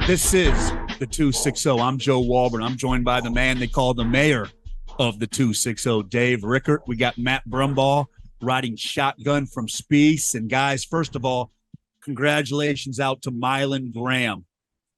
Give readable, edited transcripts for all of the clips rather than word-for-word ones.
This is the 260. I'm Joe Walburn. I'm joined by the man they call the mayor of the 260, Dave Rickert. We got Matt Brumbaugh riding shotgun from Spiece. And guys, first of all, congratulations out to Mylan Graham.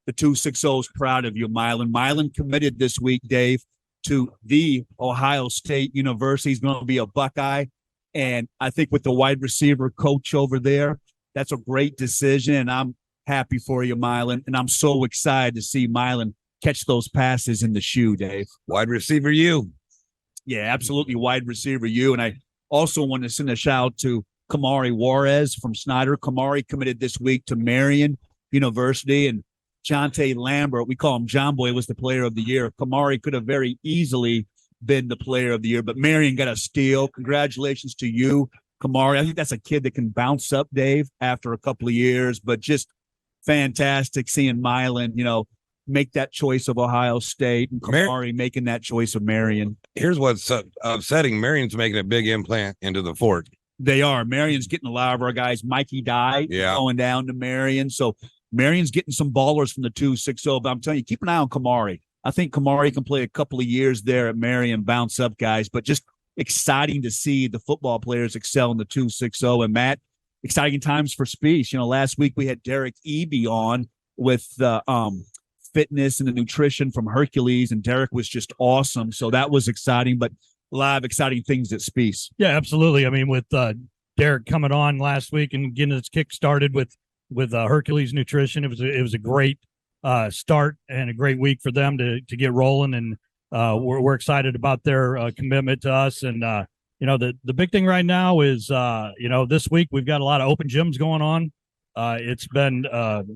The 260 is proud of you, Mylan. Mylan committed this week, Dave, to the Ohio State University. He's going to be a Buckeye. And I think with the wide receiver coach over there, that's a great decision. And I'm happy for you, Mylan. And I'm so excited to see Mylan catch those passes in the shoe, Dave. Wide receiver you. Yeah, absolutely. Wide receiver you. And I also want to send a shout out to Kamari Juarez from Snyder. Kamari committed this week to Marion University. And Jonte Lambert, we call him John Boy, was the player of the year. Kamari could have very easily been the player of the year, but Marion got a steal. Congratulations to you, Kamari. I think that's a kid that can bounce up, Dave, after a couple of years, but just fantastic seeing Mylan, make that choice of Ohio State and Kamari making that choice of Marion. Here's what's upsetting. Marion's making a big implant into the fort. They are. Marion's getting a lot of our guys. Mikey Dye going down to Marion. So Marion's getting some ballers from the 260. But I'm telling you, keep an eye on Kamari. I think Kamari can play a couple of years there at Marion, bounce up guys. But just exciting to see the football players excel in the 260. And Matt, exciting times for Spiece. Last week we had Derek Eby on with the fitness and the nutrition from Hercules, and Derek was just awesome. So that was exciting, but a lot of exciting things at Spiece. Yeah, absolutely. I mean, with Derek coming on last week and getting his kick started with Hercules Nutrition, it was a great start and a great week for them to get rolling, and we're excited about their commitment to us. And the big thing right now is this week we've got a lot of open gyms going on. It's been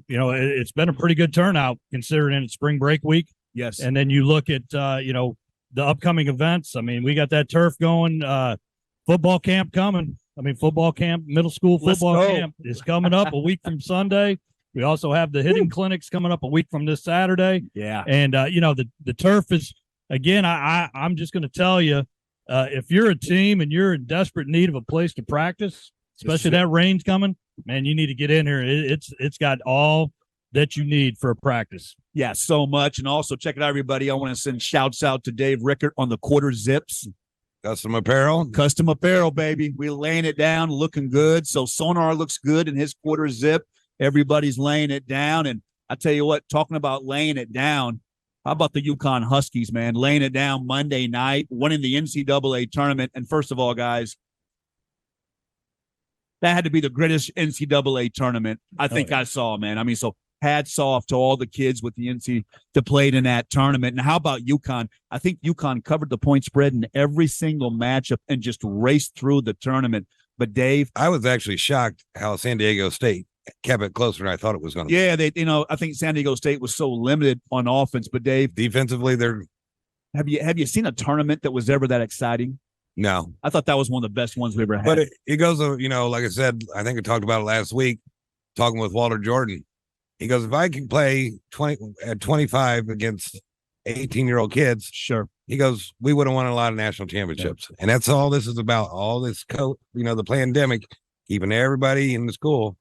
it's been a pretty good turnout considering it's spring break week. Yes. And then you look at the upcoming events. I mean, we got that turf going, football camp coming. Football camp, middle school football camp is coming up a week from Sunday. We also have the hitting clinics coming up a week from this Saturday. Yeah. And the turf is, again, I'm just going to tell you, if you're a team and you're in desperate need of a place to practice, especially that rain's coming, man, you need to get in here. It's got all that you need for a practice. Yeah, so much. And also check it out, everybody. I want to send shouts out to Dave Rickert on the quarter zips. Custom apparel, baby. We're laying it down, looking good. So Sonar looks good in his quarter zip. Everybody's laying it down. And I tell you what, talking about laying it down, how about the UConn Huskies, man? Laying it down Monday night, winning the NCAA tournament. And first of all, guys, that had to be the greatest NCAA tournament I think I saw, man. So hats off to all the kids with the NC that played in that tournament. And how about UConn? I think UConn covered the point spread in every single matchup and just raced through the tournament. But Dave, I was actually shocked how San Diego State kept it closer than I thought it was going to. Yeah, I think San Diego State was so limited on offense. But Dave, defensively, have you seen a tournament that was ever that exciting? No, I thought that was one of the best ones we ever had. But it goes, like I said, I think I talked about it last week, talking with Walter Jordan. He goes, if I can play 25 against 18-year-old kids, sure. He goes, we would have won a lot of national championships. Yeah. And that's all this is about. All this, the pandemic, keeping everybody in the school.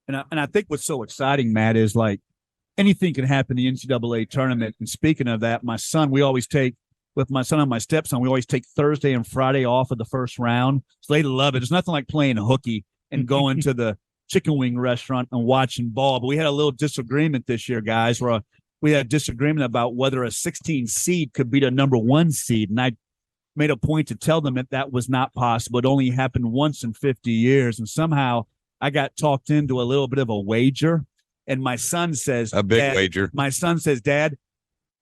And I think what's so exciting, Matt, is like anything can happen in the NCAA tournament. And speaking of that, my son and my stepson, we always take Thursday and Friday off of the first round. So they love it. It's nothing like playing hooky and going to the chicken wing restaurant and watching ball. But we had a little disagreement this year, guys, where we had a disagreement about whether a 16 seed could beat a number 1 seed. And I made a point to tell them that was not possible. It only happened once in 50 years. And somehow I got talked into a little bit of a wager. And my son says, a big wager. My son says, Dad,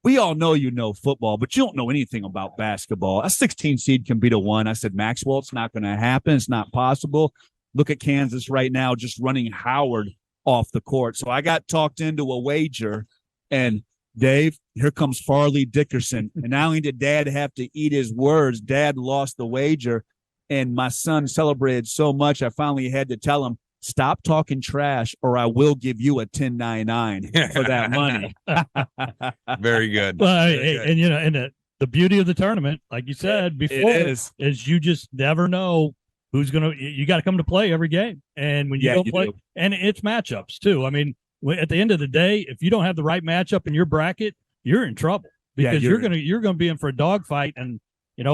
we all know you know football, but you don't know anything about basketball. A 16 seed can beat a 1. I said, Maxwell, it's not going to happen. It's not possible. Look at Kansas right now just running Howard off the court. So I got talked into a wager. And, Dave, here comes Farley Dickerson. And not only did Dad have to eat his words, Dad lost the wager. And my son celebrated so much, I finally had to tell him, stop talking trash or I will give you a 1099 for that money. Very good. Well, Very good. And the beauty of the tournament, like you said before, is you just never know who's going to – you got to come to play every game. And when you don't play – and it's matchups too. at the end of the day, if you don't have the right matchup in your bracket, you're in trouble because you're gonna be in for a dogfight. And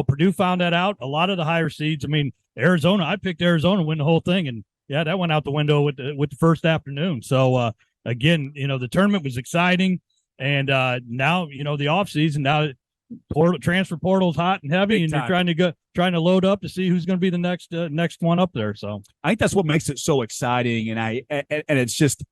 Purdue found that out. A lot of the higher seeds. I mean, Arizona. I picked Arizona to win the whole thing, and yeah, that went out the window with the first afternoon. So again, the tournament was exciting, and now the off season now. Transfer portal's hot and heavy, and you're trying to load up to see who's going to be the next one up there. So I think that's what makes it so exciting, and it's just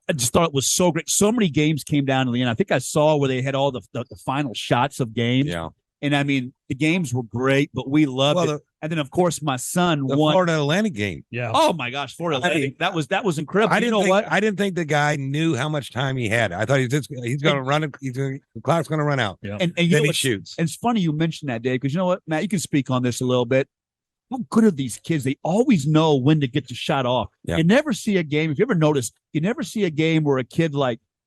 I just thought it was so great. So many games came down to the end. I think I saw where they had all the final shots of games. Yeah. And I mean, the games were great, but we loved it. And then, of course, my son won. Florida Atlantic game. Yeah. Oh my gosh, Florida Atlantic. That was incredible. I didn't think the guy knew how much time he had. I thought he's going to run it. The clock's going to run out. Yeah. And then he shoots. And it's funny you mentioned that, Dave, because you know what, Matt, you can speak on this a little bit. How good are these kids? They always know when to get the shot off. Yeah. You never see a game. If you ever notice, you never see a game where a kid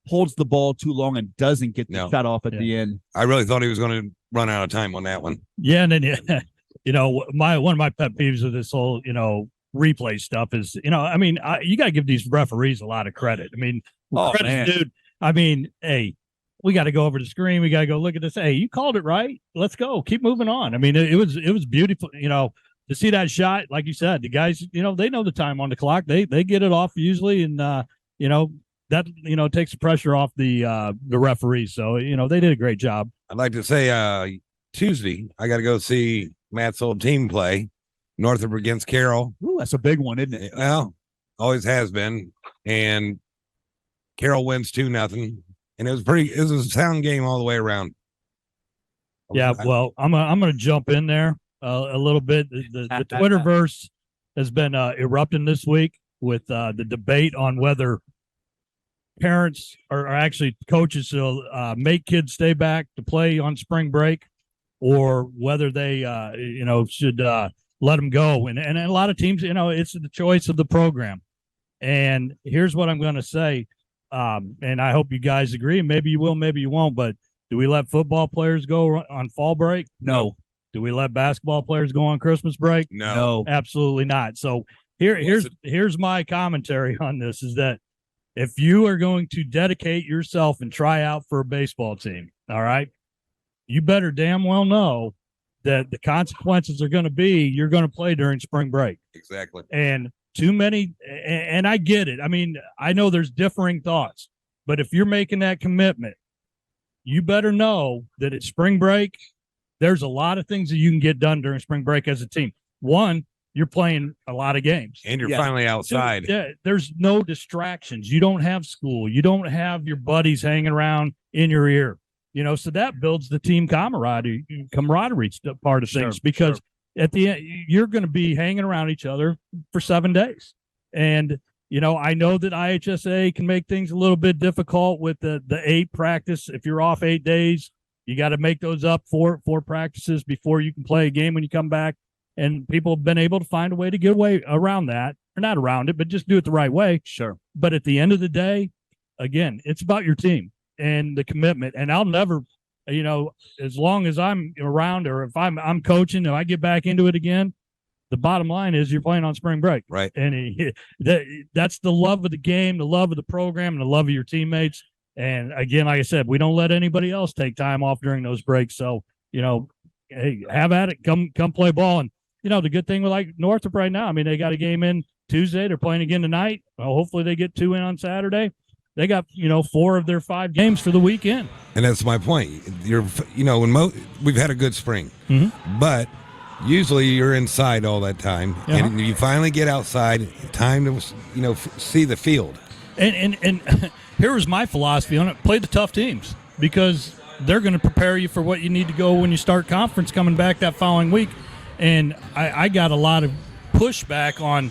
holds the ball too long and doesn't get the shot off at the end. I really thought he was going to run out of time on that one. Yeah, and then one of my pet peeves of this whole replay stuff is you got to give these referees a lot of credit. I mean, dude. I mean, hey, we got to go over the screen. We got to go look at this. Hey, you called it right. Let's go. Keep moving on. I mean, it was beautiful. To see that shot, like you said, the guys, they know the time on the clock. They get it off usually, and that takes the pressure off the referees. So they did a great job. I'd like to say Tuesday I got to go see Matt's old team play, Northrop against Carroll. Ooh, that's a big one, isn't it? Well, always has been. And Carroll wins 2-0, and it was a sound game all the way around. Yeah, well, I'm gonna jump in there a little bit. The Twitterverse has been erupting this week with the debate on whether parents are actually coaches will make kids stay back to play on spring break, or whether they should let them go. And a lot of teams, it's the choice of the program. And here's what I'm going to say, and I hope you guys agree. Maybe you will, maybe you won't. But do we let football players go on fall break? No. Do we let basketball players go on Christmas break? No, absolutely not. So here's my commentary on this: is that if you are going to dedicate yourself and try out for a baseball team, all right, you better damn well know that the consequences are going to be you're going to play during spring break. Exactly. And too many, and I get it. I mean, I know there's differing thoughts, but if you're making that commitment, you better know that at spring break, there's a lot of things that you can get done during spring break as a team. One, you're playing a lot of games. And you're finally outside. There's no distractions. You don't have school. You don't have your buddies hanging around in your ear. So that builds the team camaraderie part of things, because at the end, you're going to be hanging around each other for 7 days. And, I know that IHSA can make things a little bit difficult with the 8 practice. If you're off 8 days, you got to make those up four practices before you can play a game when you come back. And people have been able to find a way to get away around that, or not around it, but just do it the right way. Sure. But at the end of the day, again, it's about your team and the commitment. And I'll never, as long as I'm around, or if I'm coaching and I get back into it again, the bottom line is you're playing on spring break. Right. And that's the love of the game, the love of the program, and the love of your teammates. And again, like I said, we don't let anybody else take time off during those breaks. So, hey, have at it. Come play ball. And, the good thing with Northrop right now, I mean, they got a game in Tuesday. They're playing again tonight. Well, hopefully they get 2 in on Saturday. They got, 4 of their 5 games for the weekend. And that's my point. We've had a good spring, but usually you're inside all that time, and you finally get outside, time to, see the field. And here was my philosophy on it: play the tough teams, because they're going to prepare you for what you need to go when you start conference coming back that following week. And I got a lot of pushback on,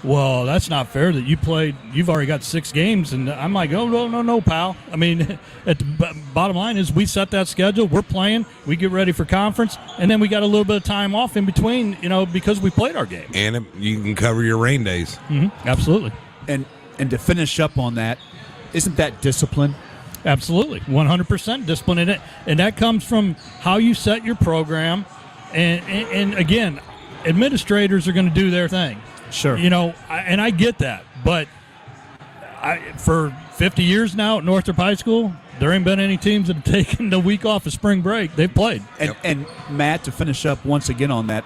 well, that's not fair that you've already got 6 games. And I'm like, oh, no, pal. I mean, at the bottom line is we set that schedule. We're playing. We get ready for conference. And then we got a little bit of time off in between, because we played our game. And you can cover your rain days. Mm-hmm. Absolutely. And to finish up on that, isn't that discipline? Absolutely. 100% discipline in it. And that comes from how you set your program. And again, administrators are going to do their thing. Sure. And I get that, but For 50 years now at Northrop High School, there ain't been any teams that have taken the week off of spring break. They've played. And Matt, to finish up once again on that,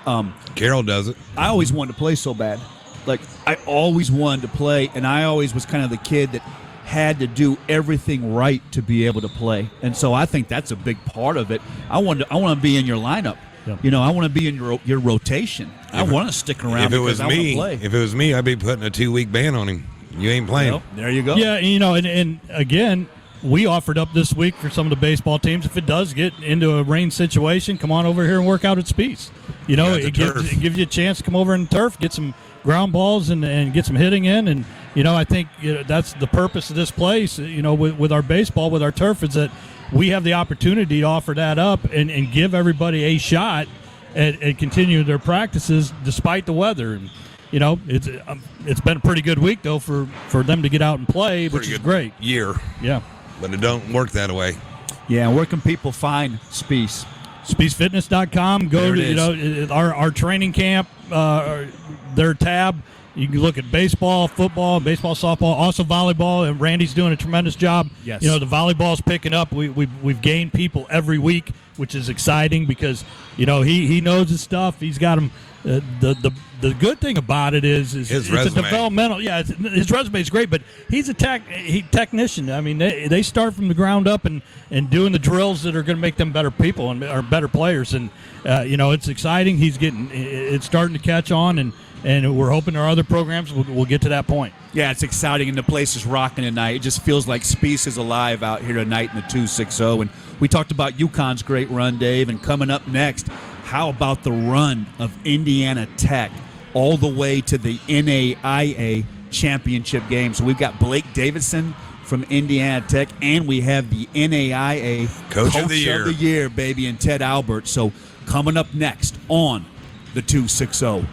Carroll does it. I always wanted to play so bad. Like, I always wanted to play, and I always was kind of the kid that had to do everything right to be able to play. And so I think that's a big part of it. I want to be in your lineup. Yep. You know, I want to be in your rotation. I want to stick around. If it was me, I'd be putting a 2-week ban on him. You ain't playing. Well, there you go. Yeah, you know, and again, we offered up this week for some of the baseball teams. If it does get into a rain situation, come on over here and work out at Spiece. You know, it gives you a chance to come over and turf, get some ground balls and get some hitting in. And, you know, I think that's the purpose of this place, you know, with our baseball, with our turf, is that we have the opportunity to offer that up and give everybody a shot and continue their practices despite the weather. And, you know, it's been a pretty good week, though, for them to get out and play, which is great. Year. Yeah. But it don't work that way. Yeah, where can people find Spiece? SpieceFitness.com. Go to, you know, our training camp, their tab. You can look at baseball, football, softball, also volleyball, and Randy's doing a tremendous job. Yes. You know, the volleyball's picking up. We've gained people every week, which is exciting because, you know, he knows his stuff. He's got them. The good thing about it is his it's resume. A developmental. Yeah, his resume is great, but he's a technician. I mean, they start from the ground up and doing the drills that are going to make them better people and are better players. And you know, it's exciting. It's starting to catch on, and we're hoping our other programs will get to that point. Yeah, it's exciting, and the place is rocking tonight. It just feels like Spiece is alive out here tonight in the 260. And we talked about UConn's great run, Dave, and coming up next, how about the run of Indiana Tech all the way to the NAIA championship game? So we've got Blake Davidson from Indiana Tech, and we have the NAIA Coach of the Year, baby, and Ted Albert. So coming up next on the 260.